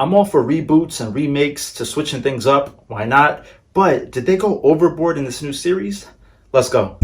I'm all for reboots and remakes to switching things up, why not? But did they go overboard in this new series? Let's go.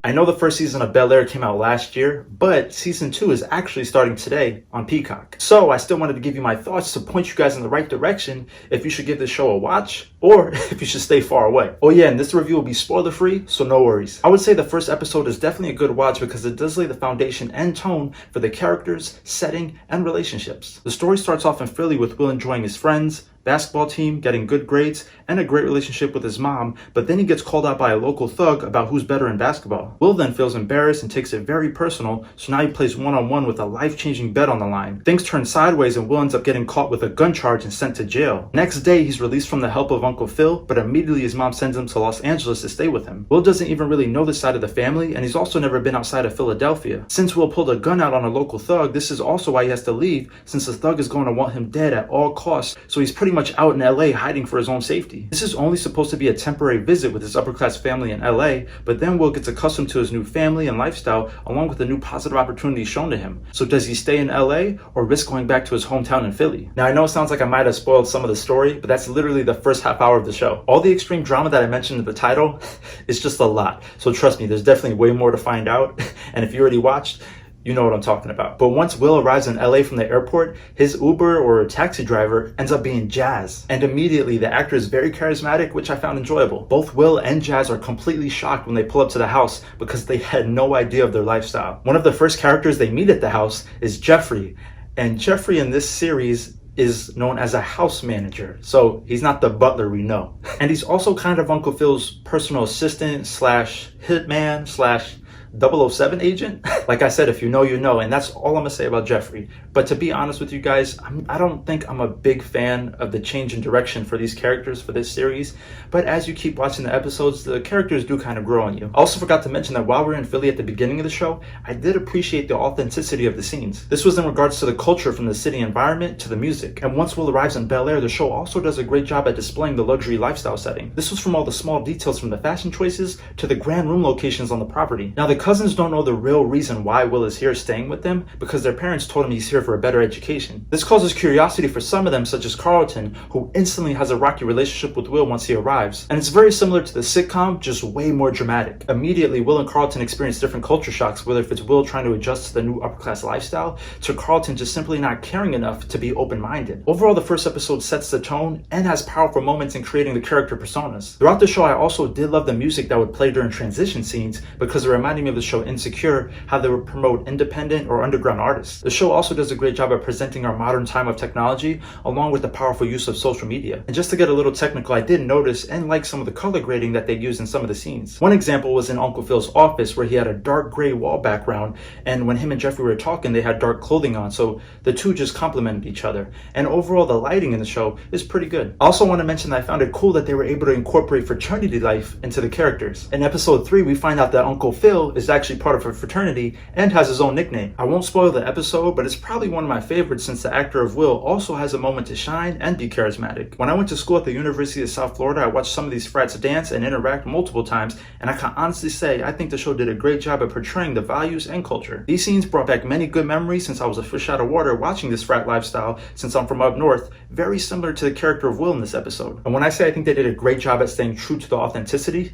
I know the first season of Bel-Air came out last year, but season 2 is actually starting today on Peacock. So I still wanted to give you my thoughts to point you guys in the right direction if you should give this show a watch or if you should stay far away. Oh yeah, and this review will be spoiler free, so no worries. I would say the first episode is definitely a good watch because it does lay the foundation and tone for the characters, setting, and relationships. The story starts off in Philly with Will enjoying his friends, basketball team, getting good grades, and a great relationship with his mom, but then he gets called out by a local thug about who's better in basketball. Will then feels embarrassed and takes it very personal, so now he plays one-on-one with a life-changing bet on the line. Things turn sideways and Will ends up getting caught with a gun charge and sent to jail. Next day, he's released from the help of Uncle Phil, but immediately his mom sends him to Los Angeles to stay with him. Will doesn't even really know this side of the family, and he's also never been outside of Philadelphia. Since Will pulled a gun out on a local thug, this is also why he has to leave, since the thug is going to want him dead at all costs, so he's pretty much out in LA hiding for his own safety. This is only supposed to be a temporary visit with his upper-class family in LA, but then Will gets accustomed to his new family and lifestyle along with the new positive opportunities shown to him. So does he stay in LA or risk going back to his hometown in Philly? Now I know it sounds like I might have spoiled some of the story, but that's literally the first half hour of the show. All the extreme drama that I mentioned in the title is just a lot. So trust me, there's definitely way more to find out. And if you already watched, you know what I'm talking about. But once Will arrives in LA from the airport, his Uber or taxi driver ends up being Jazz. And immediately the actor is very charismatic, which I found enjoyable. Both Will and Jazz are completely shocked when they pull up to the house because they had no idea of their lifestyle. One of the first characters they meet at the house is Jeffrey. And Jeffrey in this series is known as a house manager. So he's not the butler we know. And he's also kind of Uncle Phil's personal assistant slash hitman slash 007 agent. Like I said, if you know, you know, and that's all I'm gonna say about Jeffrey. But to be honest with you guys, I don't think I'm a big fan of the change in direction for these characters for this series. But as you keep watching the episodes, the characters do kind of grow on you. I also forgot to mention that while we're in Philly at the beginning of the show, I did appreciate the authenticity of the scenes. This was in regards to the culture from the city environment to the music. And once Will arrives in Bel-Air, the show also does a great job at displaying the luxury lifestyle setting. This was from all the small details from the fashion choices to the grand room locations on the property. Now the cousins don't know the real reason why Will is here staying with them because their parents told him he's here for a better education. This causes curiosity for some of them, such as Carlton, who instantly has a rocky relationship with Will once he arrives. And it's very similar to the sitcom, just way more dramatic. Immediately, Will and Carlton experience different culture shocks, whether if it's Will trying to adjust to the new upper-class lifestyle, to Carlton just simply not caring enough to be open-minded. Overall, the first episode sets the tone and has powerful moments in creating the character personas. Throughout the show, I also did love the music that would play during transition scenes because it reminded me of the show Insecure, how they would promote independent or underground artists. The show also does a great job at presenting our modern time of technology along with the powerful use of social media. And just to get a little technical, I did notice and like some of the color grading that they used in some of the scenes. One example was in Uncle Phil's office where he had a dark gray wall background, and when him and Jeffrey were talking they had dark clothing on, so the two just complemented each other. And overall the lighting in the show is pretty good. I also want to mention that I found it cool that they were able to incorporate fraternity life into the characters. In episode 3 we find out that Uncle Phil is actually part of a fraternity and has his own nickname. I won't spoil the episode, but it's probably one of my favorites since the actor of Will also has a moment to shine and be charismatic. When I went to school at the University of South Florida, I watched some of these frats dance and interact multiple times, and I can honestly say I think the show did a great job at portraying the values and culture. These scenes brought back many good memories since I was a fish out of water watching this frat lifestyle since I'm from up north, very similar to the character of Will in this episode. And when I say I think they did a great job at staying true to the authenticity,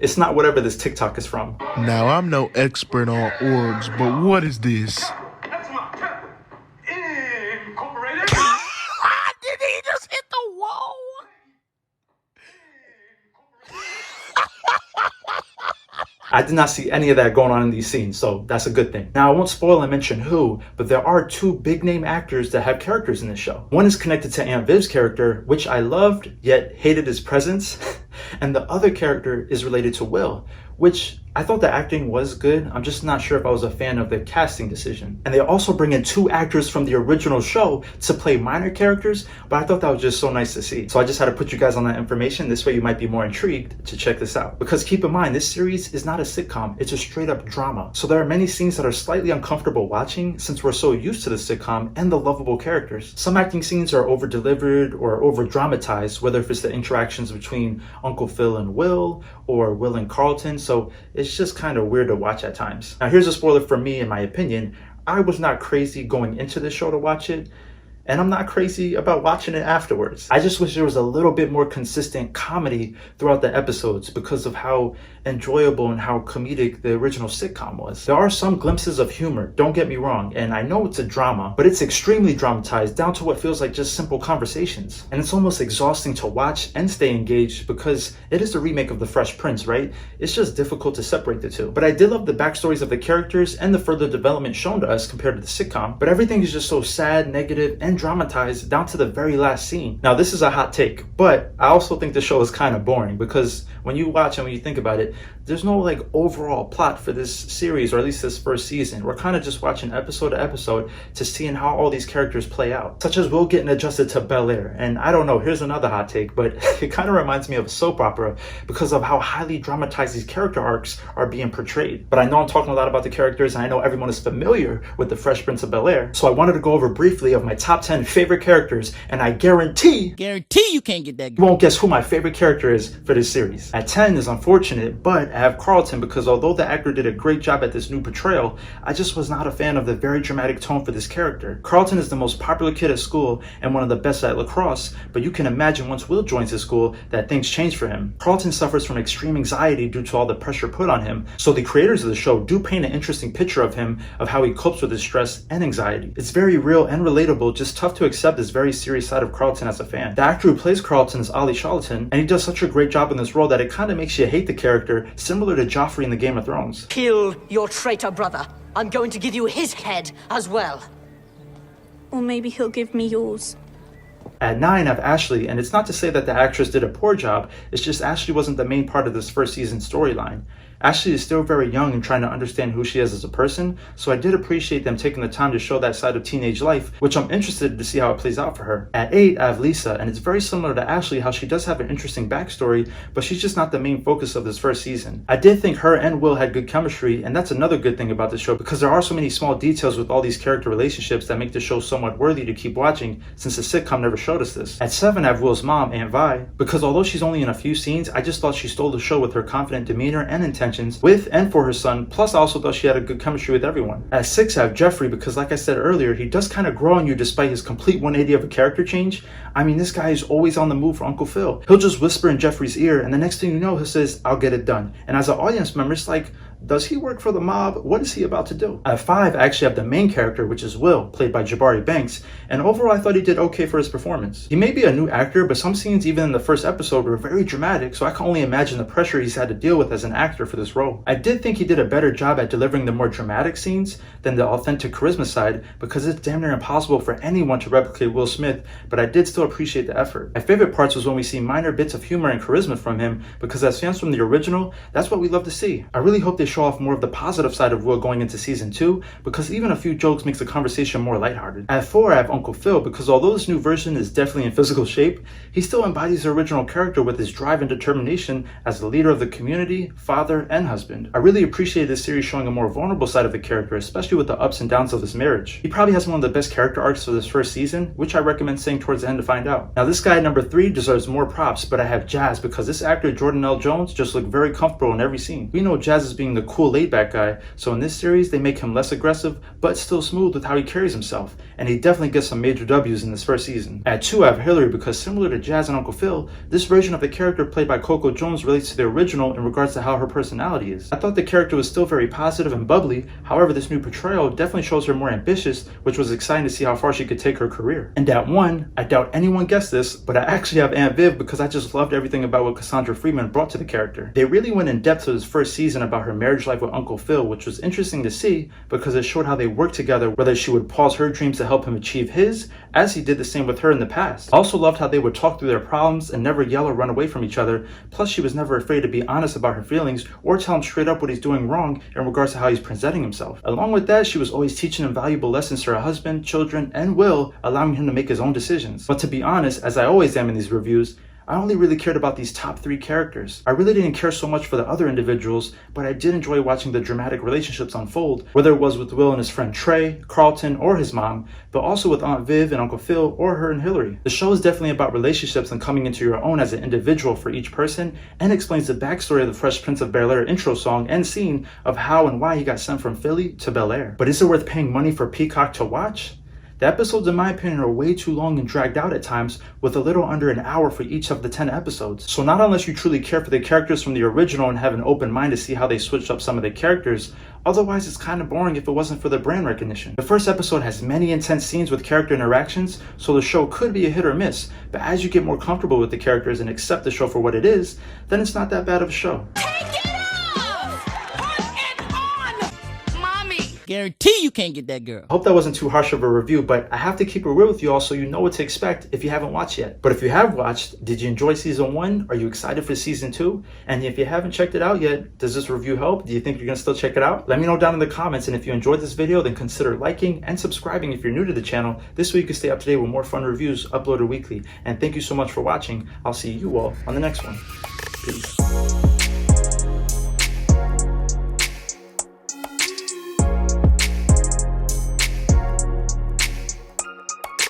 it's not whatever this TikTok is from. Now, I'm no expert on orgs, but what is this? That's my pepper. Incorporated. Did he just hit the wall? I did not see any of that going on in these scenes, so that's a good thing. Now, I won't spoil and mention who, but there are two big name actors that have characters in this show. One is connected to Aunt Viv's character, which I loved, yet hated his presence. And the other character is related to Will, which I thought the acting was good. I'm just not sure if I was a fan of the casting decision. And they also bring in two actors from the original show to play minor characters, but I thought that was just so nice to see. So I just had to put you guys on that information. This way you might be more intrigued to check this out. Because keep in mind, this series is not a sitcom, it's a straight up drama. So there are many scenes that are slightly uncomfortable watching since we're so used to the sitcom and the lovable characters. Some acting scenes are over delivered or over dramatized, whether if it's the interactions between Uncle Phil and Will or Will and Carlton. So it's just kind of weird to watch at times. Now here's a spoiler for me, in my opinion. I was not crazy going into the show to watch it, and I'm not crazy about watching it afterwards. I just wish there was a little bit more consistent comedy throughout the episodes because of how enjoyable and how comedic the original sitcom was. There are some glimpses of humor, don't get me wrong, and I know it's a drama, but it's extremely dramatized down to what feels like just simple conversations. And it's almost exhausting to watch and stay engaged because it is a remake of The Fresh Prince, right? It's just difficult to separate the two. But I did love the backstories of the characters and the further development shown to us compared to the sitcom, but everything is just so sad, negative, and dramatized down to the very last scene. Now, this is a hot take, but I also think the show is kind of boring because when you watch and when you think about it, there's no like overall plot for this series, or at least this first season. We're kind of just watching episode to episode to seeing how all these characters play out, such as Will getting adjusted to Bel-Air. And I don't know, here's another hot take, but it kind of reminds me of a soap opera because of how highly dramatized these character arcs are being portrayed. But I know I'm talking a lot about the characters, and I know everyone is familiar with the Fresh Prince of Bel-Air, so I wanted to go over briefly of my top 10 favorite characters, and I guarantee you can't get that. You won't guess who my favorite character is for this series. At 10 is unfortunate, but I have Carlton because although the actor did a great job at this new portrayal, I just was not a fan of the very dramatic tone for this character. Carlton is the most popular kid at school and one of the best at lacrosse, but you can imagine once Will joins his school that things change for him. Carlton suffers from extreme anxiety due to all the pressure put on him, so the creators of the show do paint an interesting picture of him, of how he copes with his stress and anxiety. It's very real and relatable, just tough to accept this very serious side of Carlton as a fan. The actor who plays Carlton is Ali Charlton, and he does such a great job in this role that it kind of makes you hate the character, similar to Joffrey in the Game of Thrones. Kill your traitor brother. I'm going to give you his head as well. Or maybe he'll give me yours. At 9, I have Ashley, and it's not to say that the actress did a poor job, it's just Ashley wasn't the main part of this first season storyline. Ashley is still very young and trying to understand who she is as a person, so I did appreciate them taking the time to show that side of teenage life, which I'm interested to see how it plays out for her. At 8, I have Lisa, and it's very similar to Ashley how she does have an interesting backstory, but she's just not the main focus of this first season. I did think her and Will had good chemistry, and that's another good thing about the show because there are so many small details with all these character relationships that make the show somewhat worthy to keep watching since the sitcom never showed us this. At 7, I have Will's mom, Aunt Vi, because although she's only in a few scenes, I just thought she stole the show with her confident demeanor and intentions with and for her son, plus I also thought she had a good chemistry with everyone. At 6, I have Jeffrey because like I said earlier, he does kind of grow on you despite his complete 180 of a character change. I mean, this guy is always on the move for Uncle Phil. He'll just whisper in Jeffrey's ear and the next thing you know, he says, "I'll get it done." And as an audience member, it's like, does he work for the mob? What is he about to do? At 5, I actually have the main character, which is Will, played by Jabari Banks, and overall I thought he did okay for his performance. He may be a new actor, but some scenes even in the first episode were very dramatic, so I can only imagine the pressure he's had to deal with as an actor for this role. I did think he did a better job at delivering the more dramatic scenes than the authentic charisma side, because it's damn near impossible for anyone to replicate Will Smith, but I did still appreciate the effort. My favorite parts was when we see minor bits of humor and charisma from him, because as fans from the original, that's what we love to see. I really hope they show off more of the positive side of Will going into season 2, because even a few jokes makes the conversation more lighthearted. At 4, I have Uncle Phil, because although this new version is definitely in physical shape, he still embodies the original character with his drive and determination as the leader of the community, father, and husband. I really appreciated this series showing a more vulnerable side of the character, especially with the ups and downs of his marriage. He probably has one of the best character arcs for this first season, which I recommend staying towards the end to find out. Now this guy at number 3 deserves more props, but I have Jazz because this actor Jordan L. Jones just looked very comfortable in every scene. We know Jazz as being the cool laid-back guy, so in this series they make him less aggressive but still smooth with how he carries himself, and he definitely gets some major W's in this first season. At 2, I have Hillary because similar to Jazz and Uncle Phil, this version of the character played by Coco Jones relates to the original in regards to how her personality is. I thought the character was still very positive and bubbly, however this new portrayal definitely shows her more ambitious, which was exciting to see how far she could take her career. And at 1, I doubt anyone guessed this, but I actually have Aunt Viv because I just loved everything about what Cassandra Freeman brought to the character. They really went in depth to this first season about her marriage life with Uncle Phil, which was interesting to see because it showed how they worked together, whether she would pause her dreams to help him achieve his, as he did the same with her in the past. I also loved how they would talk through their problems and never yell or run away from each other, plus she was never afraid to be honest about her feelings or tell him straight up what he's doing wrong in regards to how he's presenting himself. Along with that, she was always teaching him valuable lessons to her husband, children, and Will, allowing him to make his own decisions. But to be honest, as I always am in these reviews, I only really cared about these top 3 characters. I really didn't care so much for the other individuals, but I did enjoy watching the dramatic relationships unfold, whether it was with Will and his friend Trey, Carlton, or his mom, but also with Aunt Viv and Uncle Phil, or her and Hillary. The show is definitely about relationships and coming into your own as an individual for each person, and explains the backstory of the Fresh Prince of Bel-Air intro song and scene of how and why he got sent from Philly to Bel-Air. But is it worth paying money for Peacock to watch? The episodes, in my opinion, are way too long and dragged out at times, with a little under an hour for each of the 10 episodes. So not unless you truly care for the characters from the original and have an open mind to see how they switched up some of the characters, otherwise it's kind of boring if it wasn't for the brand recognition. The first episode has many intense scenes with character interactions, so the show could be a hit or miss, but as you get more comfortable with the characters and accept the show for what it is, then it's not that bad of a show. Guarantee you can't get that girl. I hope that wasn't too harsh of a review, but I have to keep it real with you all so you know what to expect if you haven't watched yet. But if you have watched, did you enjoy season 1? Are you excited for season 2? And if you haven't checked it out yet, does this review help? Do you think you're gonna still check it out? Let me know down in the comments, and if you enjoyed this video, then consider liking and subscribing if you're new to the channel. This way you can stay up to date with more fun reviews uploaded weekly. And thank you so much for watching. I'll see you all on the next one. Peace.